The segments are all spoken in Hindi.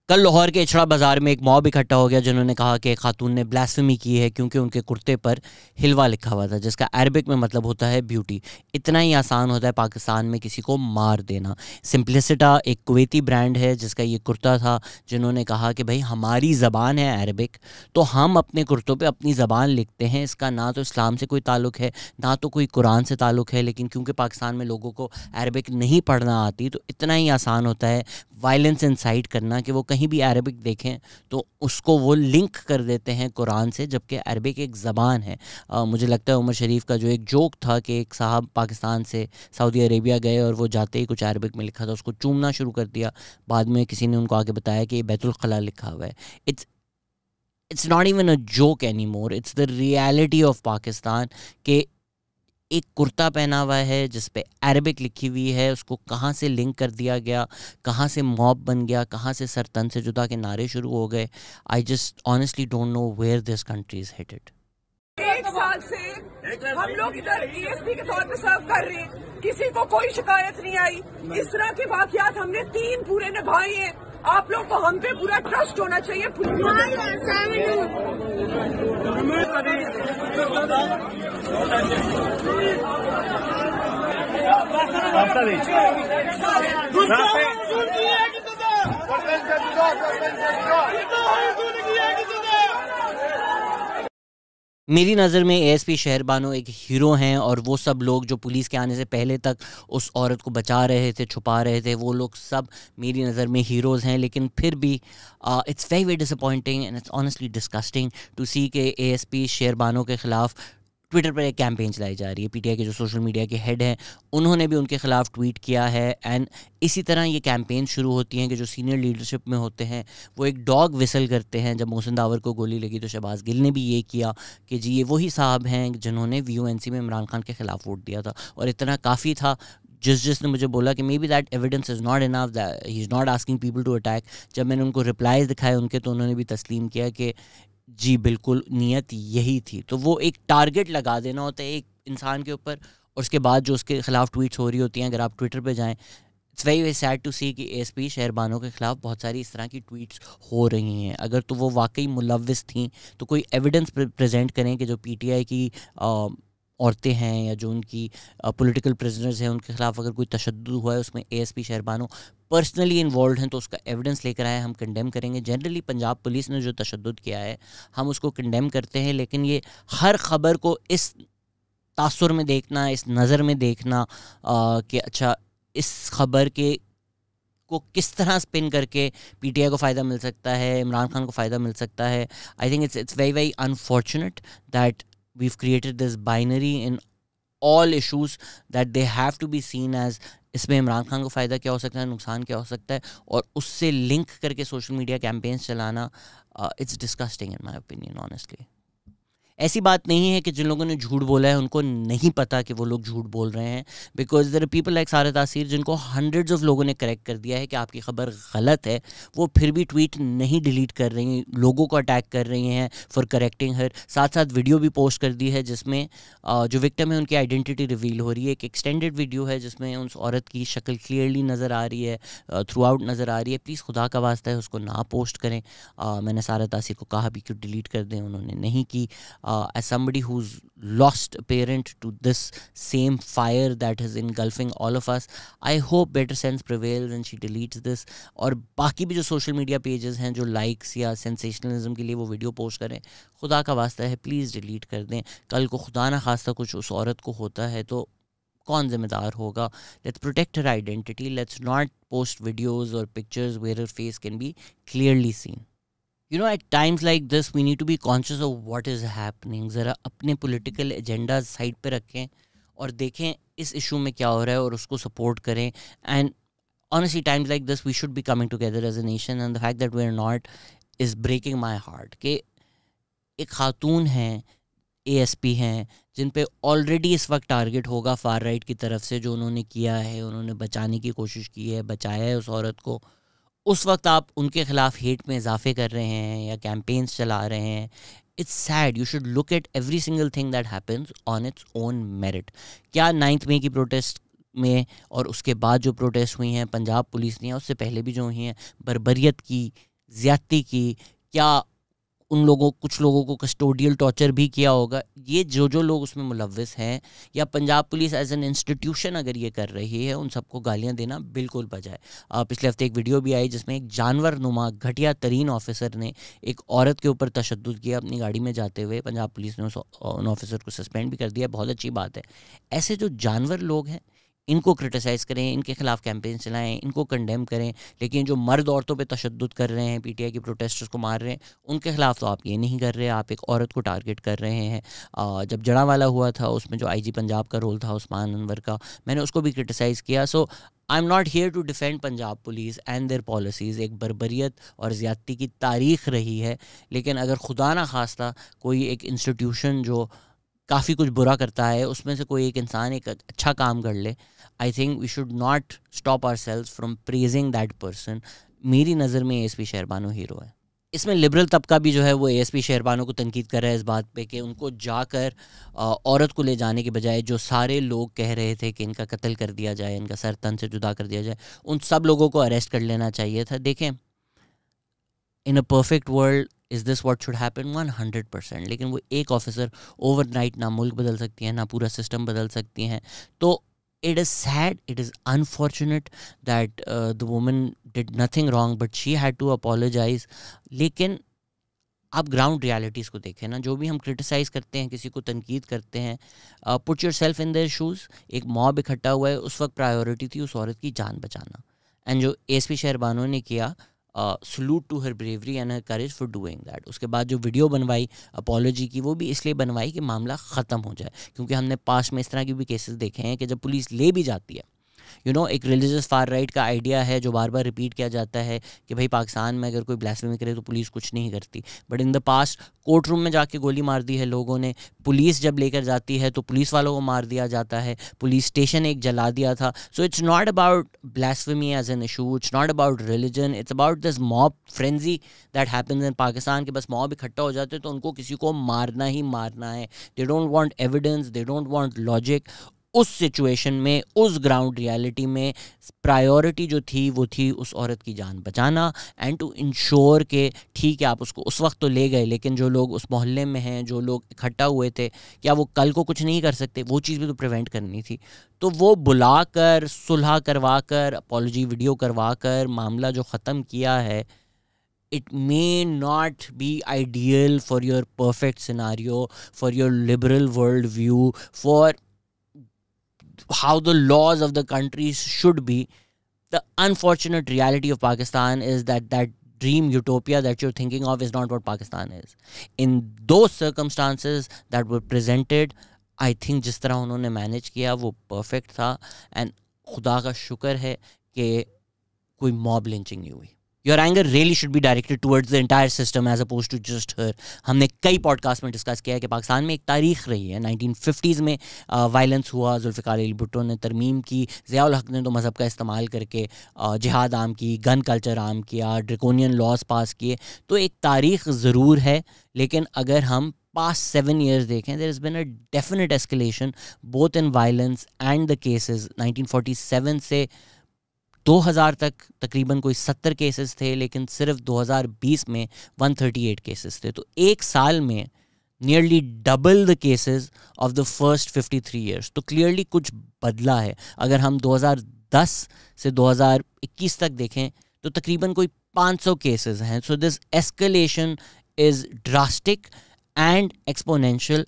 कल लाहौर के इचड़ा बाज़ार में एक मॉब इकट्ठा हो गया जिन्होंने कहा कि एक खातून ने ब्लास्फेमी की है क्योंकि उनके कुर्ते पर हिलवा लिखा हुआ था, जिसका अरबिक में मतलब होता है ब्यूटी। इतना ही आसान होता है पाकिस्तान में किसी को मार देना। सिंपलिसिटा एक कुवैती ब्रांड है जिसका ये कुर्ता था, जिन्होंने कहा कि भाई हमारी ज़बान है अरबिक, तो हम अपने कुर्तों पे अपनी ज़बान लिखते हैं। इसका ना तो इस्लाम से कोई ताल्लुक़ है, ना तो कोई कुरान से ताल्लुक़ है, लेकिन क्योंकि पाकिस्तान में लोगों को अरबिक नहीं पढ़ना आती तो इतना ही आसान होता है वायलेंस इंसाइट करना कि वो कहीं भी अरबिक देखें तो उसको वो लिंक कर देते हैं कुरान से, जबकि अरबिक एक ज़बान है। मुझे लगता है उमर शरीफ का जो एक जोक था कि एक साहब पाकिस्तान से सऊदी अरेबिया गए और वो जाते ही कुछ अरबिक में लिखा था, उसको चूमना शुरू कर दिया। बाद में किसी ने उनको आगे बताया कि बैतुल खला लिखा हुआ है। It's not even a joke any more, it's the reality of Pakistan के एक कुर्ता पहना हुआ है जिस पे अरबिक लिखी हुई है, उसको कहाँ से लिंक कर दिया गया, कहाँ से मॉब बन गया, कहाँ से सर तन से जुदा के नारे शुरू हो गए। I just honestly don't know where this country is headed. एक साल से हम लोग इधर ईएसपी के तौर पे सर्व कर रहे हैं, किसी को कोई शिकायत नहीं आई। इस तरह के वाकयात हमने 3 पूरे निभाए हैं। आप लोग को हम पे पूरा ट्रस्ट होना चाहिए। मेरी नज़र में एएसपी शहर बानो एक हीरो हैं, और वो सब लोग जो पुलिस के आने से पहले तक उस औरत को बचा रहे थे, छुपा रहे थे, वो लोग सब मेरी नज़र में हीरोज़ हैं। लेकिन फिर भी it's very very disappointing and it's honestly disgusting to see के एएसपी शहर बानो के ख़िलाफ़ ट्विटर पर एक कैंपेन चलाई जा रही है। पीटीआई के जो सोशल मीडिया के हेड हैं उन्होंने भी उनके ख़िलाफ़ ट्वीट किया है। एंड इसी तरह ये कैंपेन शुरू होती हैं कि जो सीनियर लीडरशिप में होते हैं वो एक डॉग विसल करते हैं। जब मोहसिन दावर को गोली लगी तो शहबाज गिल ने भी ये किया कि जी ये वही साहब हैं जिन्होंने वीयूएनसी में इमरान खान के ख़िलाफ़ वोट दिया था, और इतना काफ़ी था। जिसने मुझे बोला कि maybe that evidence is not enough, that he is not asking people to attack. जब मैंने उनको रिप्लाईज दिखाए उनके, तो उन्होंने भी तस्लीम किया कि जी बिल्कुल नीयत यही थी। तो वो एक टारगेट लगा देना होता है एक इंसान के ऊपर, और उसके बाद जो उसके ख़िलाफ़ ट्वीट्स हो रही होती हैं, अगर आप ट्विटर पे जाएं, it's very very sad to see कि एएसपी शहर बानो के ख़िलाफ़ बहुत सारी इस तरह की ट्वीट्स हो रही हैं। अगर तो वो वाकई मुलव्विस थी तो कोई एविडेंस प्रेजेंट करें कि जो पीटीआई की औरतें हैं या जो उनकी पॉलिटिकल प्रिजनर्स हैं उनके ख़िलाफ़ अगर कोई तशद्दुद हुआ है उसमें एएसपी शहर बानो पर्सनली इन्वॉल्व हैं तो उसका एविडेंस लेकर आए, हम कंडेम करेंगे। जनरली पंजाब पुलिस ने जो तशद्दुद किया है हम उसको कंडेम करते हैं, लेकिन ये हर ख़बर को इस तासुर में देखना, इस नज़र में देखना कि अच्छा इस ख़बर के को किस तरह स्पिन करके पीटीआई को फ़ायदा मिल सकता है, इमरान खान को फ़ायदा मिल सकता है। I think it's very very unfortunate that we've created this binary in all issues that they have to be seen as इसमें इमरान खान को फ़ायदा क्या हो सकता है, नुकसान क्या हो सकता है, और उससे लिंक करके सोशल मीडिया कैंपेन्स चलाना it's disgusting in my opinion honestly. ऐसी बात नहीं है कि जिन लोगों ने झूठ बोला है उनको नहीं पता कि वो लोग झूठ बोल रहे हैं, because there are people like Sara Taseer जिनको हंड्रेड्स ऑफ लोगों ने करेक्ट कर दिया है कि आपकी खबर गलत है, वो फिर भी ट्वीट नहीं डिलीट कर रही, लोगों को अटैक कर रही हैं फॉर करेक्टिंग हर। साथ साथ वीडियो भी पोस्ट कर दी है जिसमें जो विक्टिम है उनकी आइडेंटिटी रिवील हो रही है। एक एक्सटेंडेड वीडियो है जिसमें उस औरत की शक्ल क्लियरली नज़र आ रही है, थ्रू आउट नज़र आ रही है। प्लीज़ खुदा का वास्ता है उसको ना पोस्ट करें। मैंने सारा तासीर को कहा भी कि डिलीट कर दें, उन्होंने नहीं की। As somebody who's lost a parent to this same fire that is engulfing all of us, I hope better sense prevails and she deletes this. और बाकी भी जो सोशल मीडिया पेजेस हैं जो लाइक्स या सेंसेशनलिज्म के लिए वो वीडियो पोस्ट करें, खुदा का वास्ता है प्लीज़ डिलीट कर दें। कल को खुदा ना खास्ता कुछ उस औरत को होता है तो कौन ज़िम्मेदार होगा? Let's protect her identity, let's not post videos और pictures where her face can be clearly seen. You know, at times like this, we need to be conscious of what is happening. ज़रा अपने political agendas साइड पे रखें और देखें इस इशू में क्या हो रहा है और उसको सपोर्ट करें। And honestly, times like this, we should be coming together as a nation. And the fact that we are not is breaking my heart. कि एक खातून हैं, एएसपी हैं, जिन पे ऑलरेडी इस वक्त टारगेट होगा फार राइट की तरफ से, जो उन्होंने किया है, उन्होंने बचाने की कोशिश की है, बचाया है उस औरत को। उस वक्त आप उनके ख़िलाफ़ हेट में इजाफे कर रहे हैं या कैंपेन्स चला रहे हैं। It's sad. You should look at every single thing that happens on its own merit. क्या 9 मई की प्रोटेस्ट में और उसके बाद जो प्रोटेस्ट हुई हैं पंजाब पुलिस ने, उससे पहले भी जो हुई हैं, बर्बरियत की ज़्यादती की, क्या कुछ लोगों को कस्टोडियल टॉर्चर भी किया होगा। ये जो लोग उसमें मुलव्वस हैं, या Punjab police as an institution अगर ये कर रही है, उन सबको गालियां देना बिल्कुल बजाय। पिछले हफ्ते एक वीडियो भी आई जिसमें एक जानवर नुमा घटिया तरीन ऑफिसर ने एक औरत के ऊपर तशद्दुद किया अपनी गाड़ी में जाते हुए। पंजाब पुलिस ने उन ऑफिसर को सस्पेंड भी कर दिया, बहुत अच्छी बात है। ऐसे जो जानवर लोग हैं इनको क्रिटिसाइज़ करें, इनके खिलाफ कैंपेन चलाएं, इनको कंडेम करें, लेकिन जो मर्द औरतों पे तशद्दुद कर रहे हैं, पीटीआई की प्रोटेस्टर्स को मार रहे हैं, उनके खिलाफ तो आप ये नहीं कर रहे, आप एक औरत को टारगेट कर रहे हैं। जब जड़ांवाला हुआ था उसमें जो आईजी पंजाब का रोल था उस्मान अनवर का, मैंने उसको भी क्रिटिसाइज़ किया। So I am not here to defend Punjab police and their policies. एक बर्बरियत और ज़्यादती की तारीख़ रही है, लेकिन अगर खुदा ना खास्ता कोई एक इंस्टीट्यूशन जो काफ़ी कुछ बुरा करता है उसमें से कोई एक इंसान एक अच्छा काम कर ले, I think we should not stop ourselves from praising that person. मेरी नज़र में एएसपी शहरबानो हीरो है। इसमें लिबरल तबका भी जो है वो एएसपी शहरबानो को तनकीद कर रहा है इस बात पे कि उनको जाकर औरत को ले जाने के बजाय जो सारे लोग कह रहे थे कि इनका कत्ल कर दिया जाए, इनका सर तन से जुदा कर दिया जाए, उन सब लोगों को अरेस्ट कर लेना चाहिए था। देखें, in a perfect world is this what should happen 100%, लेकिन वो एक ऑफिसर ओवरनाइट ना मुल्क बदल सकती हैं, ना पूरा सिस्टम बदल सकती हैं। तो it is sad, it is unfortunate that the woman did nothing wrong but she had to apologise. लेकिन आप ग्राउंड रियलिटीज़ को देखें ना, जो भी हम क्रिटिसाइज़ करते हैं, किसी को तनकीद करते हैं, put your self in their shoes. एक मॉब इकट्ठा हुआ है, उस वक्त प्रायोरिटी थी उस औरत की जान बचाना, एंड जो एएसपी शहरबानो ने किया, salute to her bravery and her courage for doing that. उसके बाद जो वीडियो बनवाई अपॉलोजी की, वो भी इसलिए बनवाई कि मामला ख़त्म हो जाए, क्योंकि हमने पास्ट में इस तरह के भी केसेस देखे हैं कि जब पुलिस ले भी जाती है, एक रिलीजियस फार राइट का आइडिया है जो बार बार रिपीट किया जाता है कि भाई पाकिस्तान में अगर कोई ब्लास्फेमी करे तो पुलिस कुछ नहीं करती, but in the past court room में जाके गोली मार दी है लोगों ने। पुलिस जब लेकर जाती है तो पुलिस वालों को मार दिया जाता है, पुलिस स्टेशन एक जला दिया था। So it's not about blasphemy as an issue, it's not about religion, it's about this mob frenzy that happens in Pakistan के बस मॉब इकट्ठा हो जाते हैं तो उनको किसी को मारना ही मारना है। They don't want evidence, they don't want logic. उस सिचुएशन में, उस ग्राउंड रियलिटी में प्रायोरिटी जो थी वो थी उस औरत की जान बचाना एंड टू इंश्योर के ठीक है आप उसको उस वक्त तो ले गए, लेकिन जो लोग उस मोहल्ले में हैं, जो लोग इकट्ठा हुए थे, क्या वो कल को कुछ नहीं कर सकते? वो चीज़ भी तो प्रिवेंट करनी थी। तो वो बुलाकर, सुलह करवा कर, अपॉलॉजी वीडियो करवा कर मामला जो ख़त्म किया है, it may not be ideal for your perfect scenario, for your liberal world view, for how the laws of the country should be. The unfortunate reality of Pakistan is that dream utopia that you're thinking of is not what Pakistan is. In those circumstances that were presented, I think जिस तरह उन्होंने मैनेज किया वो परफेक्ट था, एंड खुदा का शुक्र है कि कोई मॉब लिंचिंग नहीं हुई। Your anger really should be directed towards the entire system as opposed to just her. हमने कई पॉडकास्ट में डिस्कस किया है कि पाकिस्तान में एक तारीख रही है। 1950s में वायलेंस हुआ, जुल्फ़िकार अली भुट्टो ने तरमीम की, ज़िया उल हक ने तो मज़हब का इस्तेमाल करके जिहाद आम की, गन कल्चर आम किया, ड्रैकोनियन लॉज पास किए। तो एक तारीख ज़रूर है, लेकिन अगर हम past 7 years देखें, there has been a definite escalation both in violence and the cases। 1947 से 2000 तक तकरीबन कोई 70 केसेस थे, लेकिन सिर्फ 2020 में 138 केसेस थे। तो एक साल में nearly double the cases of the first 53 years. तो क्लियरली कुछ बदला है। अगर हम 2010 से 2021 तक देखें तो तकरीबन कोई 500 केसेस हैं। So this escalation is drastic and exponential.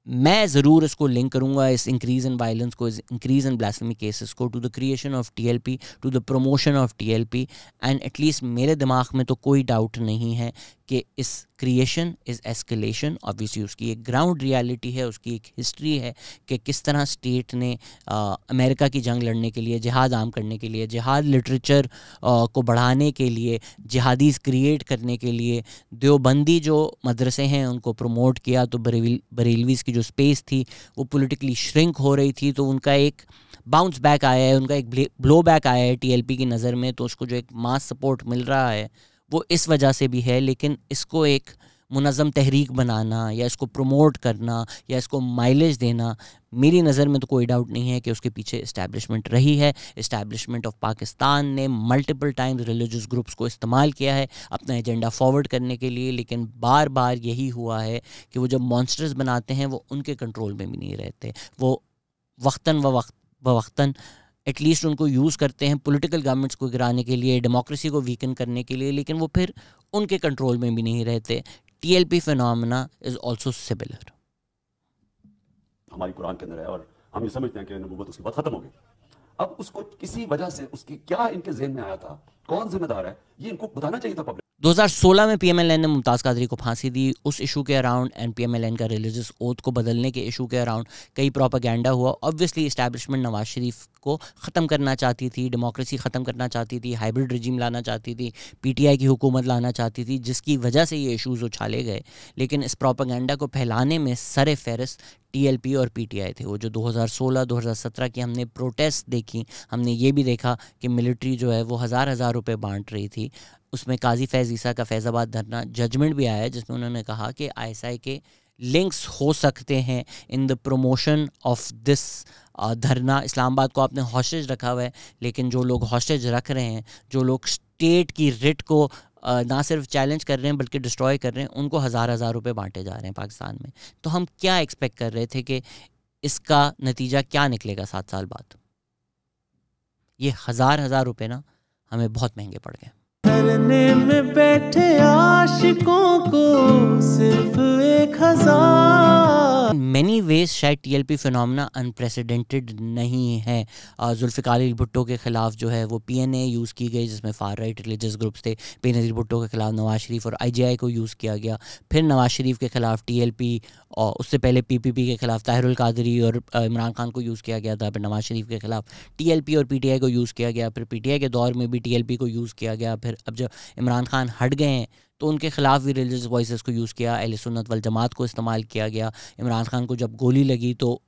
मैं ज़रूर इसको लिंक करूँगा, इस इंक्रीज़ इन वायलेंस को, इस इंक्रीज़ इन ब्लास्फेमी केसेस को, to the creation of TLP, to the promotion of TLP. And at least मेरे दिमाग में तो कोई डाउट नहीं है कि इस क्रिएशन इज़ एस्केलेशन। ऑब्वियसली उसकी एक ग्राउंड रियलिटी है, उसकी एक हिस्ट्री है कि किस तरह स्टेट ने अमेरिका की जंग लड़ने के लिए, जिहाद आम करने के लिए, जिहाद लिटरेचर को बढ़ाने के लिए, जिहादीज़ क्रिएट करने के लिए देवबंदी जो मदरसे हैं उनको प्रमोट किया। तो बरेलवीज़ की जो स्पेस थी वो पॉलिटिकली श्रिंक हो रही थी, तो उनका एक बाउंस बैक आया है, उनका एक ब्लो बैक आया है टीएलपी की नज़र में। तो उसको जो एक मास सपोर्ट मिल रहा है वो इस वजह से भी है, लेकिन इसको एक मुनज़्ज़म तहरीक बनाना या इसको प्रमोट करना या इसको माइलेज देना, मेरी नज़र में तो कोई डाउट नहीं है कि उसके पीछे इस्टेब्लिशमेंट रही है। इस्टेब्लिशमेंट ऑफ पाकिस्तान ने मल्टीपल टाइम्स रिलीजियस ग्रुप्स को इस्तेमाल किया है अपना एजेंडा फॉरवर्ड करने के लिए, लेकिन बार बार यही हुआ है कि वो जब मॉन्स्टर्स बनाते हैं वो उनके कंट्रोल में भी नहीं रहते। वो वक्तन एटलीस्ट उनको यूज़ करते हैं पॉलिटिकल गवर्नमेंट्स को गिराने के लिए, डेमोक्रेसी को वीकन करने के लिए, लेकिन वो फिर उनके कंट्रोल में भी नहीं रहते। TLP phenomena is also similar. हमारी कुरान के अंदर है और हम ये समझते हैं कि नबूवत उसके बाद खत्म हो गई। अब उसको किसी वजह से उसकी क्या इनके ज़हन में आया था, कौन जिम्मेदार है, ये इनको बताना चाहिए था पब्लिक। 2016 में PMLN ने मुमताज़ कादरी को फांसी दी। उस इशू के अराउंड एंड PMLN का रिलीजियस ओथ को बदलने के इशू के अराउंड कई प्रोपेगेंडा हुआ। ऑब्वियसली इस्टेब्लिशमेंट नवाज शरीफ को ख़त्म करना चाहती थी, डेमोक्रेसी ख़त्म करना चाहती थी, हाइब्रिड रिजीम लाना चाहती थी, PTI की हुकूमत लाना चाहती थी, जिसकी वजह से ये इशूज़ उछाले गए। लेकिन इस प्रोपेगेंडा को फैलाने में सर फहरिस्त TLP और PTI थे। वो जो 2016-2017 की हमने प्रोटेस्ट देखी, हमने ये भी देखा कि मिलिट्री जो है वो हज़ार रुपए बांट रही थी। उसमें काजी फैज़ ईसा का फैज़ाबाद धरना जजमेंट भी आया है जिसमें उन्होंने कहा कि ISI के लिंक्स हो सकते हैं in the promotion of this धरना। इस्लामाबाद को आपने हॉस्टेज रखा हुआ है, लेकिन जो लोग हॉस्टेज रख रहे हैं, जो लोग स्टेट की रिट को ना सिर्फ चैलेंज कर रहे हैं बल्कि डिस्ट्रॉय कर रहे हैं, उनको हज़ार रुपए बांटे जा रहे हैं पाकिस्तान में। तो हम क्या एक्सपेक्ट कर रहे थे कि इसका नतीजा क्या निकलेगा 7 साल बाद? ये हज़ार रुपए ना हमें बहुत महंगे पड़ गए। धरने में बैठे आशिकों को सिर्फ 1000। मैनी वेज शायद TLP फिनोमेना अनप्रेसिडेंटेड नहीं है। जुल्फ़िकार अली भुट्टो के ख़िलाफ़ जो है वो PNA यूज़ की गई जिसमें फार राइट रिलीजियस ग्रुप्स थे। बेनज़ीर भुट्टो के ख़िलाफ़ नवाज शरीफ और IGI को यूज़ किया गया। फिर नवाज शरीफ के ख़िलाफ़ TLP और उससे पहले PPP के ख़िलाफ़ ताहिरुल कादरी और इमरान खान को यूज़ किया गया था। फिर नवाज शरीफ के ख़िलाफ़ TLP और PTI को यूज़ किया गया। फिर PTI के दौर में भी TLP को यूज़ किया गया। फिर अब जब इमरान खान हट गए हैं तो उनके ख़िलाफ़ भी रिलीजियस वॉइसेस को यूज़ किया, अहले सुन्नत वल जमात को इस्तेमाल किया गया। इमरान खान को जब गोली लगी तो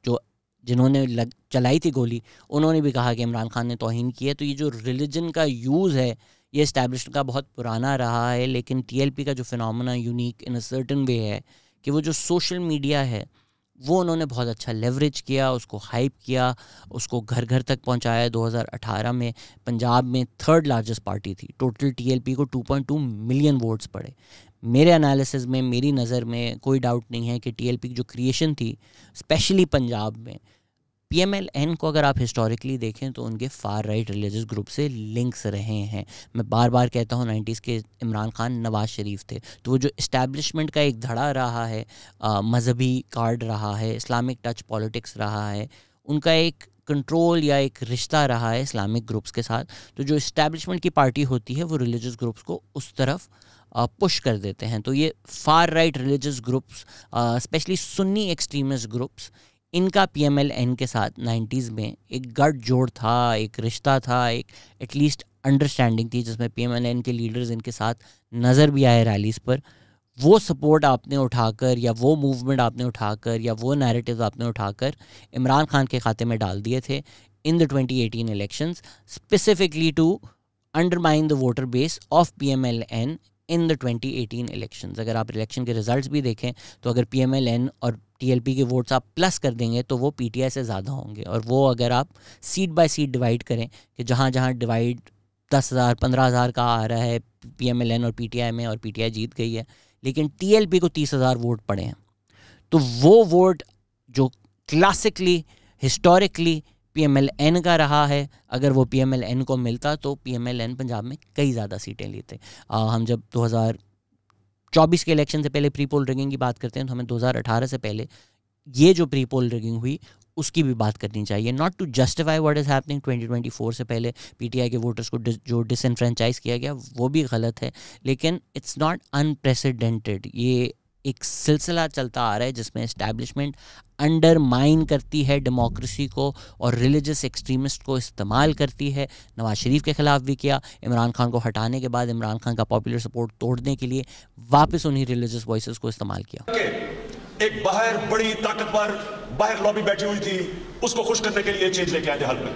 जिन्होंने चलाई थी गोली उन्होंने भी कहा कि इमरान खान ने तौहीन की है। तो ये जो रिलीजन का यूज़ है ये इस्टेब्लिशमेंट का बहुत पुराना रहा है। लेकिन TLP का जो phenomena unique in a certain way है कि वो जो सोशल मीडिया है वो उन्होंने बहुत अच्छा लेवरेज किया, उसको हाइप किया, उसको घर घर तक पहुंचाया। 2018 में पंजाब में 3rd लार्जेस्ट पार्टी थी। टोटल TLP को 2.2 मिलियन वोट्स पड़े। मेरे एनालिसिस में, मेरी नज़र में कोई डाउट नहीं है कि TLP की जो क्रिएशन थी स्पेशली पंजाब में, PMLN को अगर आप हिस्टोरिकली देखें तो उनके फार राइट रिलीजियस ग्रुप से लिंक्स रहे हैं। मैं बार बार कहता हूँ 90s के इमरान खान, नवाज शरीफ थे। तो वो जो इस्टेब्लिशमेंट का एक धड़ा रहा है, मजहबी कार्ड रहा है, इस्लामिक टच पॉलिटिक्स रहा है, उनका एक कंट्रोल या एक रिश्ता रहा है इस्लामिक ग्रुप्स के साथ। तो जो इस्टेब्लिशमेंट की पार्टी होती है वो रिलीजियस ग्रुप्स को उस तरफ पुश कर देते हैं। तो ये far right religious groups, specially Sunni extremist groups, इनका PMLN के साथ 90s में एक गठजोड़ था, एक रिश्ता था, एक एटलीस्ट अंडरस्टैंडिंग थी जिसमें PMLN के लीडर्स इनके साथ नज़र भी आए रैलीज़ पर। वो सपोर्ट आपने उठाकर या वो मूवमेंट आपने उठाकर या वो नैरेटिव आपने उठाकर इमरान खान के खाते में डाल दिए थे in the 2018 elections, specifically to undermine the voter base of PMLN in the 2018 elections. अगर आप इलेक्शन के रिजल्ट्स भी देखें तो अगर PMLN और TLP के वोट्स आप प्लस कर देंगे तो वो PTI से ज़्यादा होंगे। और वो अगर आप सीट बाय सीट डिवाइड करें कि जहाँ जहाँ डिवाइड 10,000 15,000 का आ रहा है PMLN और PTI में और PTI जीत गई है, लेकिन TLP को 30,000 वोट पड़े हैं, तो वो वोट जो क्लासिकली हिस्टोरिकली PMLN का रहा है, अगर वो PMLN को मिलता तो PMLN पंजाब में कई ज़्यादा सीटें लेते। हम जब 2024 के इलेक्शन से पहले प्री पोल रिगिंग की बात करते हैं तो हमें 2018 से पहले ये जो प्री पोल रिगिंग हुई उसकी भी बात करनी चाहिए। Not to justify what is happening 2024 से पहले PTI के वोटर्स को जो डिसएनफ्रेंचाइज किया गया वो भी गलत है, लेकिन इट्स नॉट अनप्रेसिडेंटेड। ये एक सिलसिला चलता आ रहा है जिसमें एस्टैब्लिशमेंट अंडरमाइन करती है डेमोक्रेसी को और रिलीजियस एक्सट्रीमिस्ट को इस्तेमाल करती है। नवाज शरीफ के ख़िलाफ़ भी किया, इमरान खान को हटाने के बाद इमरान खान का पॉपुलर सपोर्ट तोड़ने के लिए वापस उन्हीं रिलीजियस वॉइसेस को इस्तेमाल किया। एक बाहर बड़ी ताकतवर बाहर लॉबी बैठी हुई थी, उसको खुश करने के लिए चेंज लेके आए थे हल में।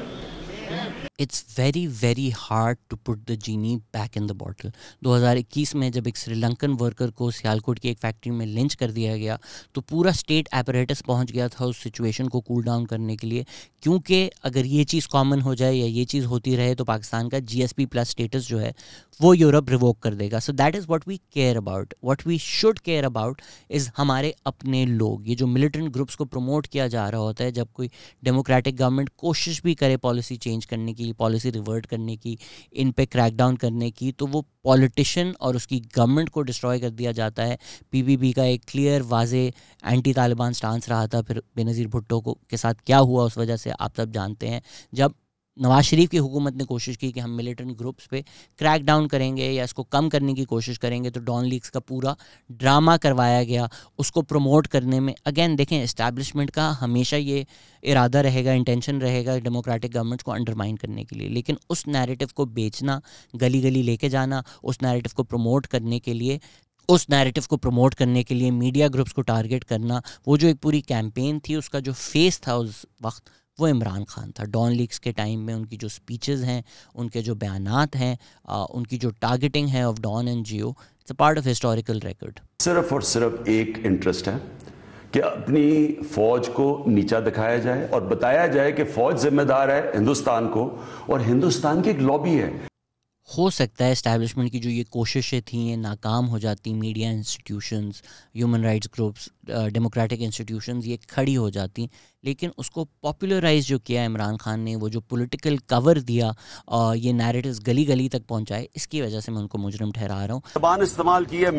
It's very very hard to put the genie back in the bottle. 2021 में जब एक श्रीलंकन वर्कर को सियालकोट की एक फैक्ट्री में लिंच कर दिया गया तो पूरा स्टेट एपरेटस पहुंच गया था उस सिचुएशन को कूल डाउन करने के लिए, क्योंकि अगर ये चीज़ कॉमन हो जाए या ये चीज़ होती रहे तो पाकिस्तान का GSP प्लस स्टेटस जो है वो यूरोप रिवोक कर देगा। So that is what we care about. What we should care about is हमारे अपने लोग। ये जो मिलिटेंट ग्रुप्स को प्रमोट किया जा रहा होता है, जब कोई डेमोक्रेटिक गवर्नमेंट कोशिश भी करे पॉलिसी चेंज करने की, पॉलिसी रिवर्ट करने की, इन पे क्रैकडाउन करने की, तो वो पॉलिटिशियन और उसकी गवर्नमेंट को डिस्ट्रॉय कर दिया जाता है। PPP का एक क्लियर वाजे एंटी तालिबान स्टांस रहा था, फिर बेनज़ीर भुट्टो को के साथ क्या हुआ उस वजह से आप सब जानते हैं। जब नवाज शरीफ की हुकूमत ने कोशिश की कि हम मिलिटेंट ग्रुप्स पे क्रैक डाउन करेंगे या इसको कम करने की कोशिश करेंगे, तो डॉन लीक्स का पूरा ड्रामा करवाया गया उसको प्रमोट करने में। अगेन देखें, इस्टेब्लिशमेंट का हमेशा ये इरादा रहेगा, इंटेंशन रहेगा डेमोक्रेटिक गवर्नमेंट्स को अंडरमाइन करने के लिए, लेकिन उस नैरेटिव को बेचना, गली गली लेके जाना, उस नैरेटिव को प्रमोट करने के लिए मीडिया ग्रुप्स को टारगेट करना, वो जो एक पूरी कैंपेन थी उसका जो फेस था उस वक्त वो इमरान खान था। डॉन लीक्स के टाइम में उनकी जो स्पीचेस हैं, उनके जो बयानात हैं, उनकी जो टारगेटिंग है of Dawn and Geo, it's a part of historical record. सिर्फ और सिर्फ एक इंटरेस्ट है कि अपनी फौज को नीचा दिखाया जाए और बताया जाए कि फौज जिम्मेदार है हिंदुस्तान को और हिंदुस्तान की एक लॉबी है। हो सकता है एस्टैब्लिशमेंट की जो ये कोशिशें थी ये नाकाम हो जाती, media institutions, human rights groups, democratic institutions ये खड़ी हो जाती, लेकिन उसको पॉपुलराइज जो किया इमरान खान ने, वो जो पॉलिटिकल कवर दिया, ये नैरेटिव्स गली गली तक पहुंचाए, इसकी वजह से मैं उनको मुजरिम ठहरा रहा हूँ। जबान इस्तेमाल की है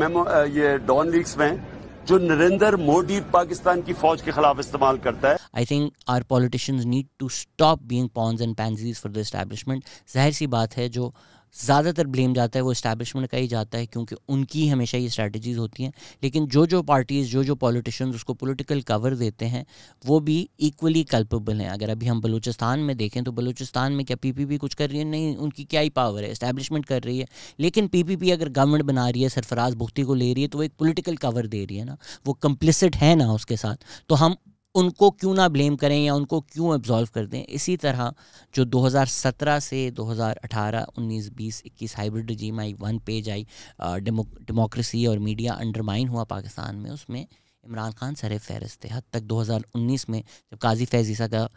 ये डॉन लीक्स में जो नरेंद्र मोदी पाकिस्तान की फौज के खिलाफ इस्तेमाल करता है। I think our politicians need to stop being pawns and pansies for the establishment. जाहिर सी बात है जो ज़्यादातर ब्लेम जाता है वो इस्टेब्लिशमेंट का ही जाता है, क्योंकि उनकी हमेशा ये स्ट्रैटेजीज़ होती हैं, लेकिन जो पार्टीज़, जो पॉलिटिशियंस उसको पॉलिटिकल कवर देते हैं वो भी इक्वली कल्पेबल हैं। अगर अभी हम बलूचिस्तान में देखें तो बलूचिस्तान में क्या PPP कुछ कर रही है? नहीं, उनकी क्या ही पावर है, इस्टेब्लिशमेंट कर रही है। लेकिन PPP अगर गवर्नमेंट बना रही है, सरफराज बुख्ती को ले रही है, तो वो एक पॉलिटिकल कवर दे रही है ना, वो कंप्लिसिट है ना उसके साथ, तो हम उनको क्यों ना ब्लेम करें या उनको क्यों एब्जॉल्व कर दें। इसी तरह जो 2017 से 2018, 19, 20, 21 हाइब्रिड रजीम आई, 1 पेज आई, डेमोक्रेसी और मीडिया अंडरमाइन हुआ पाकिस्तान में, उसमें इमरान खान सरे फहरिस्त थे। हद तक 2019 में जब काजी फैज़ ईसा का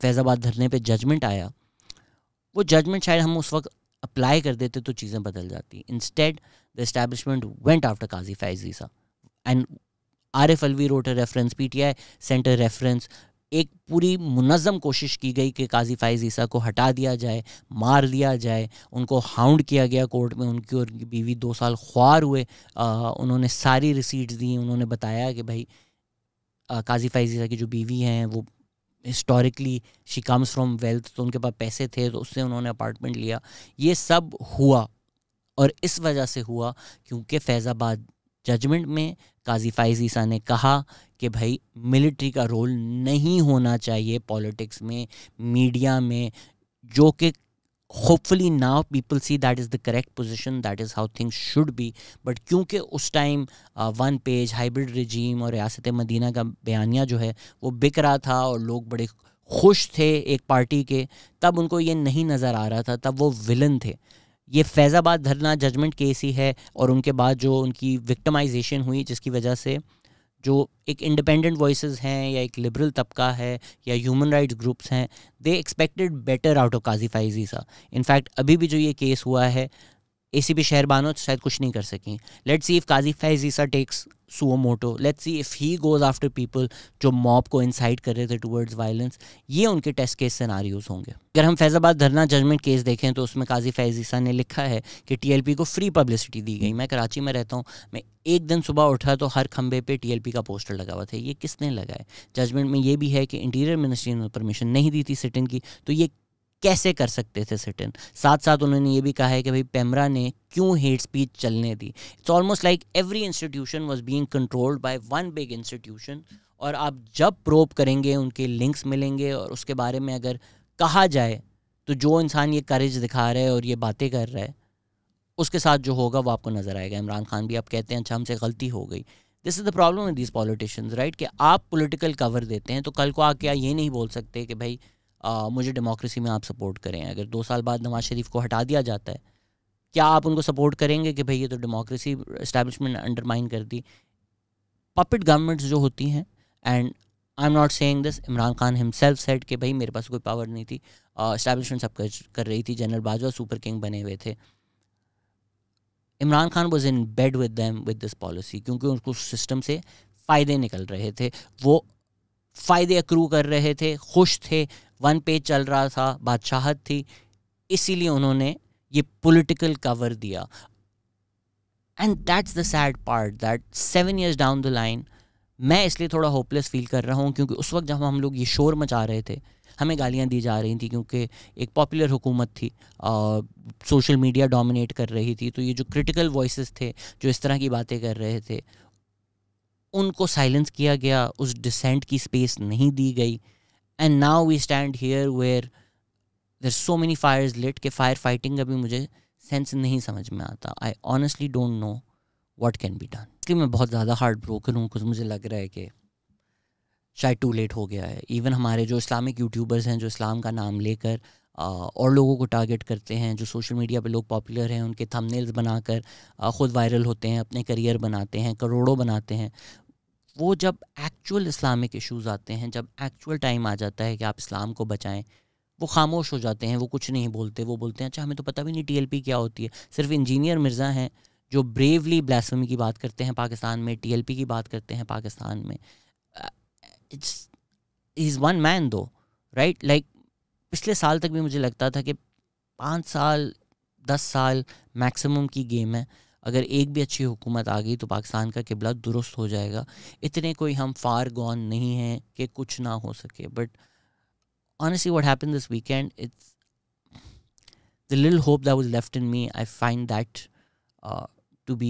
फैज़ाबाद धरने पे जजमेंट आया, वो जजमेंट शायद हम उस वक्त अप्लाई कर देते तो चीज़ें बदल जाती। Instead the establishment went after Qazi Faez Isa and Arif Alvi wrote a reference, PTI centre reference. एक पूरी मुनज़्ज़म कोशिश की गई कि काजी फैज़ ईसा को हटा दिया जाए, मार दिया जाए, उनको हाउंड किया गया कोर्ट में। उनकी और उनकी बीवी 2 साल ख्वार हुए। उन्होंने सारी रिसीट्स दी, उन्होंने बताया कि भाई काजी फैज़ ईसा की जो बीवी हैं वो historically she comes from wealth, तो उनके पास पैसे थे तो उससे उन्होंने अपार्टमेंट लिया। ये सब हुआ और इस वजह से हुआ क्योंकि फैज़ाबाद जजमेंट में काजी फैज़ ईसा ने कहा कि भाई मिलिट्री का रोल नहीं होना चाहिए पॉलिटिक्स में, मीडिया में, जो कि hopefully now people see that is the correct position, that is how things should be. But क्योंकि उस टाइम 1 पेज हाइब्रिड रजीम और रियासत मदीना का बयानिया जो है वो बिक रहा था और लोग बड़े खुश थे एक पार्टी के, तब उनको ये नहीं नज़र आ रहा था, तब वो विलन थे। ये फैज़ाबाद धरना जजमेंट केस ही है और उनके बाद जो उनकी विक्टिमाइजेशन हुई, जिसकी वजह से जो एक इंडिपेंडेंट वॉइसेस हैं या एक लिबरल तबका है या ह्यूमन राइट्स ग्रुप्स हैं, they expected better out of Qazi Faez Isa. In fact अभी भी जो ये केस हुआ है, ACP शहर बानो शायद कुछ नहीं कर सकें। Let's see if Qazi Faez Isa takes suo moto, let's see if he goes after people जो मॉब को इंसाइट कर रहे थे टूवर्ड्स वायलेंस। ये उनके टेस्ट केस सिनारियोज होंगे। अगर हम फैज़ाबाद धरना जजमेंट केस देखें तो उसमें काजी फैज़ ईसा ने लिखा है कि TLP को फ्री पब्लिसिटी दी गई। मैं कराची में रहता हूँ, मैं एक दिन सुबह उठा तो हर खंबे पे TLP का पोस्टर लगा हुआ था। ये किसने लगाए? जजमेंट में ये भी है कि इंटीरियर मिनिस्ट्री ने परमिशन नहीं दी थी सिट इन की, तो ये कैसे कर सकते थे सिट इन। साथ साथ उन्होंने ये भी कहा है कि भाई पेमरा ने क्यों हेट स्पीच चलने दी। It's almost like every institution was being controlled by one big institution, और आप जब प्रोब करेंगे उनके लिंक्स मिलेंगे और उसके बारे में अगर कहा जाए तो जो इंसान ये करेज दिखा रहा है और ये बातें कर रहा है उसके साथ जो होगा वो आपको नज़र आएगा। इमरान खान भी आप कहते हैं अच्छा हमसे गलती हो गई। This is the problem with these politicians, right, कि आप पॉलिटिकल कवर देते हैं तो कल को आके ये नहीं बोल सकते कि भाई मुझे डेमोक्रेसी में आप सपोर्ट करें। अगर 2 साल बाद नवाज शरीफ को हटा दिया जाता है, क्या आप उनको सपोर्ट करेंगे कि भाई ये तो डेमोक्रेसी एस्टैब्लिशमेंट अंडरमाइन कर दी? पपेट गवर्नमेंट्स जो होती हैं, and I am not saying this, Imran Khan himself said कि भाई मेरे पास कोई पावर नहीं थी, एस्टैब्लिशमेंट सब कर रही थी, जनरल बाजवा सुपर किंग बने हुए थे। Imran Khan was in bed with them with this policy, क्योंकि उनको सिस्टम से फ़ायदे निकल रहे थे, वो फ़ायदे अक्रू कर रहे थे, खुश थे, 1 पेज चल रहा था, बादशाहत थी, इसीलिए उन्होंने ये पॉलिटिकल कवर दिया। And that's the sad part that 7 years down the line मैं इसलिए थोड़ा होपलेस फील कर रहा हूँ, क्योंकि उस वक्त जब हम लोग ये शोर मचा रहे थे, हमें गालियाँ दी जा रही थी क्योंकि एक पॉपुलर हुकूमत थी, सोशल मीडिया डोमिनेट कर रही थी, तो ये जो क्रिटिकल वॉइसेस थे जो इस तरह की बातें कर रहे थे उनको साइलेंस किया गया, उस डिसेंट की स्पेस नहीं दी गई। And now we stand here where there so many fires lit के फायर फाइटिंग का भी मुझे सेंस नहीं समझ में आता। I honestly don't know what can be done. इसलिए मैं बहुत ज़्यादा हार्ट ब्रोकन हूँ, कुछ मुझे लग रहा है कि शायद टू लेट हो गया है। इवन हमारे जो इस्लामिक यूट्यूबर्स हैं जो इस्लाम का नाम लेकर और लोगों को टारगेट करते हैं, जो सोशल मीडिया पे लोग पॉपुलर हैं, उनके थंबनेल्स बनाकर ख़ुद वायरल होते हैं, अपने करियर बनाते हैं, करोड़ों बनाते हैं, वो जब एक्चुअल इस्लामिक इश्यूज़ आते हैं, जब एक्चुअल टाइम आ जाता है कि आप इस्लाम को बचाएं, वो खामोश हो जाते हैं, वो कुछ नहीं बोलते। वो बोलते हैं अच्छा हमें तो पता भी नहीं TLP क्या होती है। सिर्फ इंजीनियर मिर्ज़ा हैं जो ब्रेवली ब्लास्फेमी की बात करते हैं पाकिस्तान में, TLP की बात करते हैं पाकिस्तान में। इट्स इज़ वन मैन दो, राइट? लाइक पिछले साल तक भी मुझे लगता था कि 5 साल 10 साल मैक्सिमम की गेम है, अगर एक भी अच्छी हुकूमत आ गई तो पाकिस्तान का किबला दुरुस्त हो जाएगा। इतने कोई हम फार गॉन नहीं हैं कि कुछ ना हो सके। But honestly what happened this weekend, it's the little hope that was left in me, I find that to be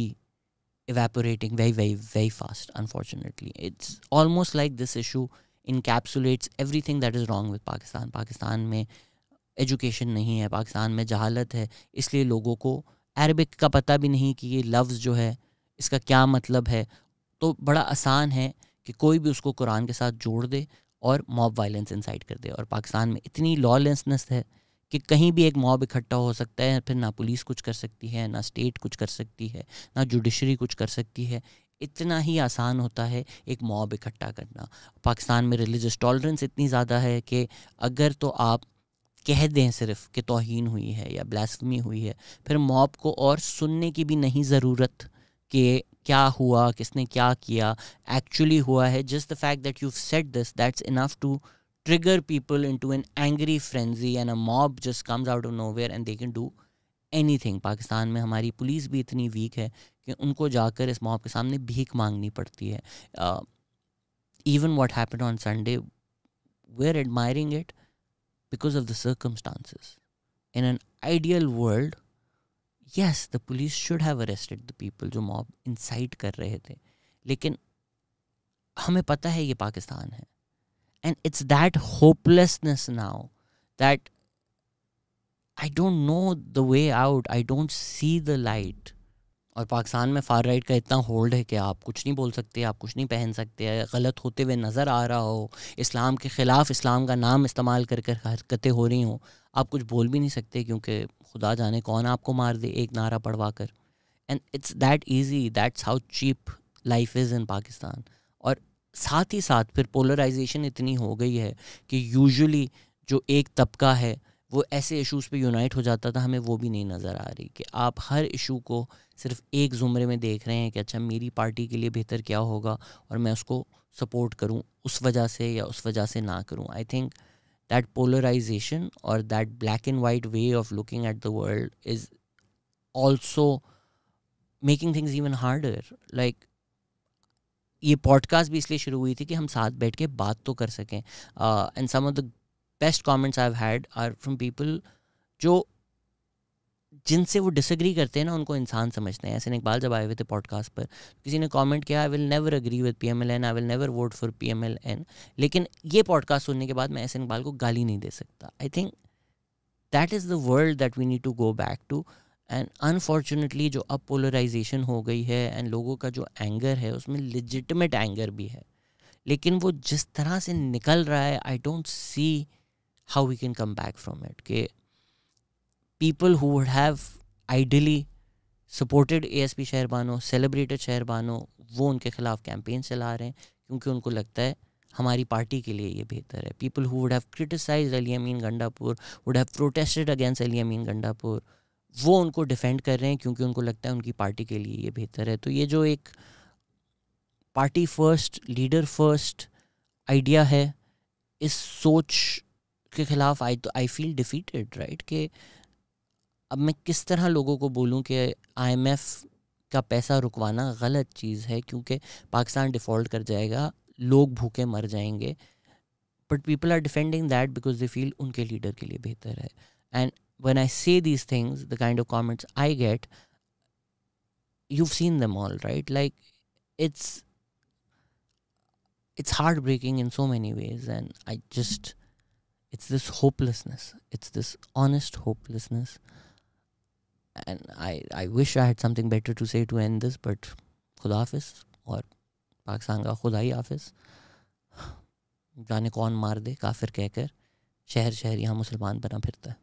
evaporating very very very fast, unfortunately. It's almost like this issue encapsulates everything that is wrong with Pakistan. Pakistan में एजुकेशन नहीं है, पाकिस्तान में जहालत है, इसलिए लोगों को अरबिक का पता भी नहीं कि ये लफ्ज़ जो है इसका क्या मतलब है। तो बड़ा आसान है कि कोई भी उसको कुरान के साथ जोड़ दे और मॉब वायलेंस इंसाइट कर दे। और पाकिस्तान में इतनी लॉलेसनेस है कि कहीं भी एक मॉब इकट्ठा हो सकता है, फिर ना पुलिस कुछ कर सकती है, ना स्टेट कुछ कर सकती है, ना जुडिशरी कुछ कर सकती है। इतना ही आसान होता है एक मॉब इकट्ठा करना। पाकिस्तान में रिलीजियस टॉलरेंस इतनी ज़्यादा है कि अगर तो आप कह दें सिर्फ कि तौहीन हुई है या ब्लास्फेमी हुई है, फिर मॉब को और सुनने की भी नहीं ज़रूरत कि क्या हुआ, किसने क्या किया, एक्चुअली हुआ है। Just the fact that you said this, that's enough to trigger people into an angry frenzy and a mob just comes out of nowhere and they can do anything. Pakistan में हमारी पुलिस भी इतनी वीक है कि उनको जाकर इस मॉब के सामने भीख मांगनी पड़ती है। Even what happened on Sunday, we are admiring it because of the circumstances. In an ideal world, yes, the police should have arrested the people जो mob incite कर रहे थे, लेकिन हमें पता है ये पाकिस्तान है। And it's that hopelessness now that I don't know the way out, I don't see the light. और पाकिस्तान में फार राइट का इतना होल्ड है कि आप कुछ नहीं बोल सकते, आप कुछ नहीं पहन सकते, गलत होते हुए नज़र आ रहा हो, इस्लाम के ख़िलाफ़ इस्लाम का नाम इस्तेमाल कर कर हरकतें हो रही हों, आप कुछ बोल भी नहीं सकते क्योंकि खुदा जाने कौन आपको मार दे एक नारा पढ़वा कर। And it's that easy, that's how cheap life is in Pakistan. और साथ ही साथ फिर पोलराइजेशन इतनी हो गई है कि यूजुअली जो एक तबका है वो ऐसे इशूज़ पे यूनाइट हो जाता था, हमें वो भी नहीं नज़र आ रही कि आप हर इशू को सिर्फ एक ज़ुमरे में देख रहे हैं कि अच्छा मेरी पार्टी के लिए बेहतर क्या होगा और मैं उसको सपोर्ट करूं उस वजह से या उस वजह से ना करूं। आई थिंक दैट पोलराइजेशन और that black and white way of looking at the world is also making things even harder. Like ये पॉडकास्ट भी इसलिए शुरू हुई थी कि हम साथ बैठ के बात तो कर सकें। And some of the best comments I have had are from people जो जिनसे वो डिसएग्री करते हैं ना, उनको इंसान समझते हैं। एहसन इकबाल जब आए हुए थे पॉडकास्ट पर, किसी ने कमेंट किया I will never agree with PMLN, I will never vote for PMLN, लेकिन ये पॉडकास्ट सुनने के बाद मैं एहसन इकबाल को गाली नहीं दे सकता। I think that is the world that we need to go back to. And unfortunately जो अब पोलराइजेशन हो गई है एंड लोगों का जो एंगर है उसमें लेजिटिमेट एंगर भी है, लेकिन वो जिस तरह से निकल रहा है I don't see how we can come back from it. कि people who would have ideally supported ASP शहर बानो, celebrated शहर बानो, वो उनके खिलाफ कैंपेन चला रहे हैं क्योंकि उनको लगता है हमारी पार्टी के लिए ये बेहतर है. People who would have criticized Ali Amin Gandapur, would have protested against Ali Amin Gandapur, वो उनको डिफेंड कर रहे हैं क्योंकि उनको लगता है उनकी पार्टी के लिए ये बेहतर है. तो ये जो एक party first, leader first idea है, इस सोच के खिलाफ आई फील डिफीटेड, राइट. कि अब मैं किस तरह लोगों को बोलूं कि IMF का पैसा रुकवाना गलत चीज़ है क्योंकि पाकिस्तान डिफ़ॉल्ट कर जाएगा, लोग भूखे मर जाएंगे. But people are defending that because they feel उनके लीडर के लिए बेहतर है. And when I say these things, the kind of comments I get, you've seen them all, right? Like, it's heartbreaking in so many ways, and it's this hopelessness. It's this honest hopelessness. And I wish I had something better to say to end this, but Khuda Hafiz, और पाकिस्तान का खुदा ही हाफिज. जाने कौन मार दे काफिर कहकर शहर शहर यहाँ मुसलमान बना फिरता है.